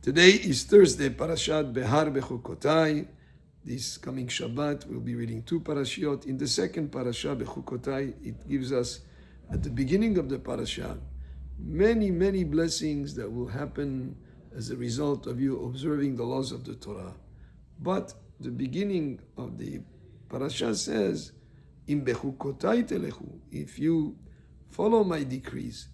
Today is Thursday, Parashah Behar Bechukotai. This coming Shabbat, we'll be reading two parashiot. In the second Parashah, Bechukotai, it gives us, at the beginning of the Parashah, many, many blessings that will happen as a result of you observing the laws of the Torah. But the beginning of the Parashah says, "Im Bechukotai telechu," if you follow my decrees,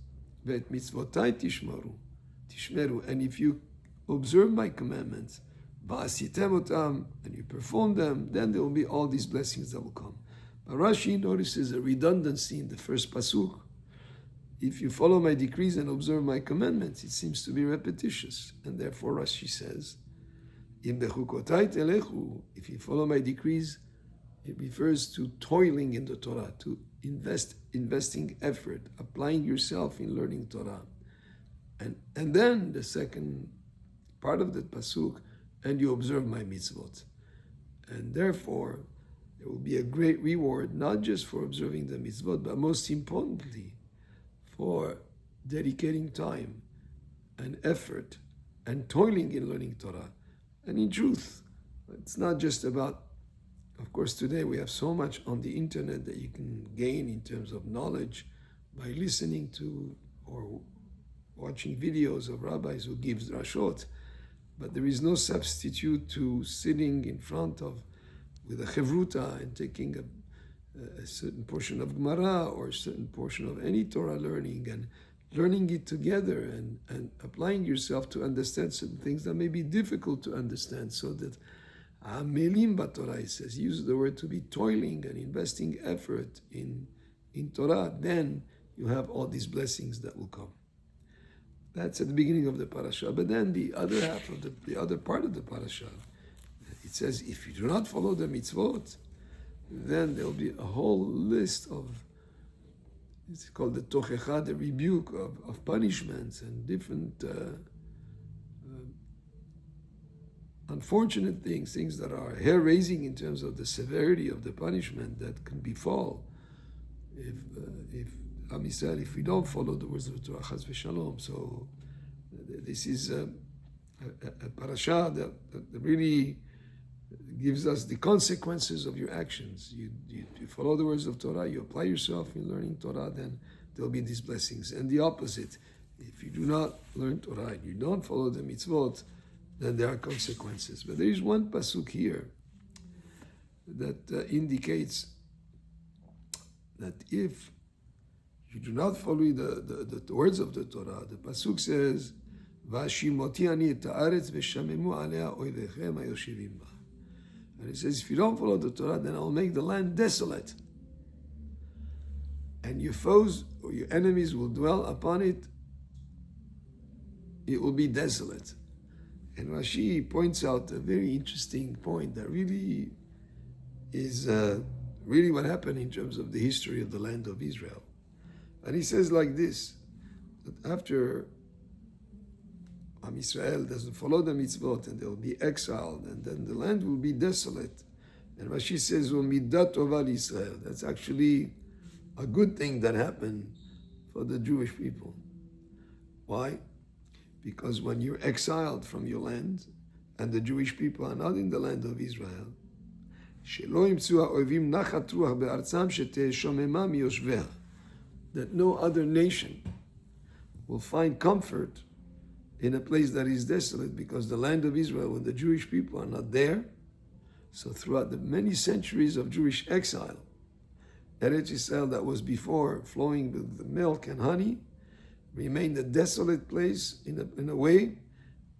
Ve'et mitzvotai tishmeru, and if you observe my commandments, va'asitem otam, and you perform them, then there will be all these blessings that will come. But Rashi notices a redundancy in the first pasuk. If you follow my decrees and observe my commandments, it seems to be repetitious, and therefore Rashi says, "Im bechukotai telechu," if you follow my decrees, it refers to toiling in the Torah, to investing effort, applying yourself in learning Torah. And then the second part of the pasuk, and you observe my mitzvot. And therefore, there will be a great reward, not just for observing the mitzvot, but most importantly, for dedicating time and effort and toiling in learning Torah. And in truth, it's not just about, of course, today we have so much on the internet that you can gain in terms of knowledge by listening to or watching videos of rabbis who give drashot. But there is no substitute to sitting in front of, with a chevruta and taking a certain portion of Gemara or a certain portion of any Torah learning and learning it together and applying yourself to understand certain things that may be difficult to understand, so that Amelim Torah, it says, use the word to be toiling and investing effort in Torah, then you have all these blessings that will come. That's at the beginning of the parasha. But then the other half of the other part of the parasha, it says, if you do not follow the mitzvot, then there will be a whole list of, it's called the tochecha, the rebuke of punishments and different unfortunate things that are hair-raising in terms of the severity of the punishment that can befall if Am Yisrael, if we don't follow the words of the Torah, chas v'shalom. So this is a parasha that really gives us the consequences of your actions. You follow the words of Torah, you apply yourself in learning Torah, then there will be these blessings. And the opposite, if you do not learn Torah, you don't follow the mitzvot, then there are consequences. But there is one pasuk here that indicates that if you do not follow the words of the Torah, the pasuk says, "Vashimoti ani et haaretz v'shamemu alea oivechem hayoshivim ba." And it says, if you don't follow the Torah, then I will make the land desolate, and your foes or your enemies will dwell upon it. It will be desolate. And Rashi points out a very interesting point that really is really what happened in terms of the history of the land of Israel. And he says like this, that after Am Yisrael doesn't follow the mitzvot and they will be exiled, and then the land will be desolate. And Rashi says, "Midat tova Yisrael." That's actually a good thing that happened for the Jewish people. Why? Because when you're exiled from your land, and the Jewish people are not in the land of Israel, that no other nation will find comfort in a place that is desolate, because the land of Israel, when the Jewish people are not there, so throughout the many centuries of Jewish exile, Eretz Yisrael that was before flowing with the milk and honey, remained a desolate place in a way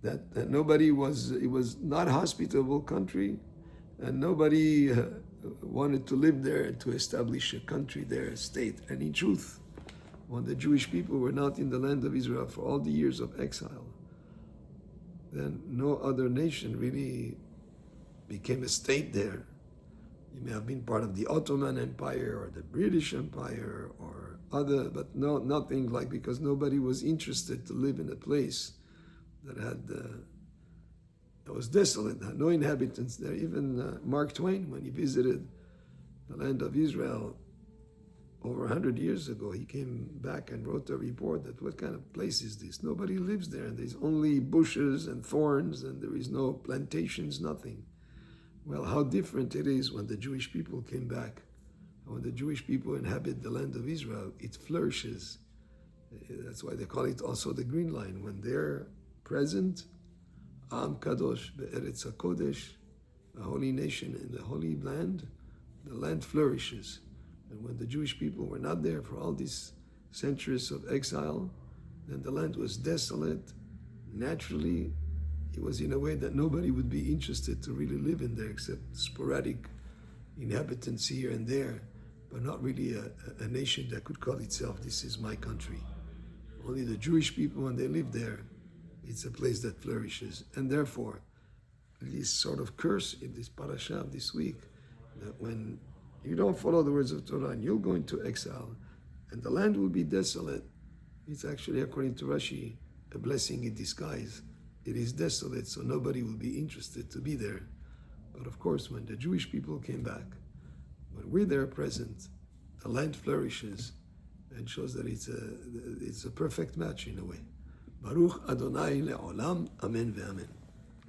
that nobody was, it was not a hospitable country, and nobody wanted to live there and to establish a country there, a state. And in truth, when the Jewish people were not in the land of Israel for all the years of exile, then no other nation really became a state there. You may have been part of the Ottoman Empire or the British Empire or other, but no, nothing like, because nobody was interested to live in a place that had that was desolate, had no inhabitants there. Even Mark Twain, when he visited the land of Israel, over 100 years ago, he came back and wrote a report that what kind of place is this? Nobody lives there. There's only bushes and thorns, and there is no plantations, nothing. Well, how different it is when the Jewish people came back. When the Jewish people inhabit the land of Israel, it flourishes. That's why they call it also the Green Line. When they're present, Am Kadosh, Be'eretz HaKodesh, a holy nation in the Holy Land, the land flourishes. And when the Jewish people were not there for all these centuries of exile, then the land was desolate. Naturally, it was in a way that nobody would be interested to really live in there except sporadic inhabitants here and there, but not really a nation that could call itself, this is my country. Only the Jewish people, when they live there, it's a place that flourishes. And therefore, this sort of curse in this parashah of this week, that when you don't follow the words of Torah and you'll go into exile, and the land will be desolate, it's actually, according to Rashi, a blessing in disguise. It is desolate, so nobody will be interested to be there. But of course, when the Jewish people came back, when we're there present, the land flourishes and shows that it's a perfect match in a way. Baruch Adonai le'olam, amen ve'amen.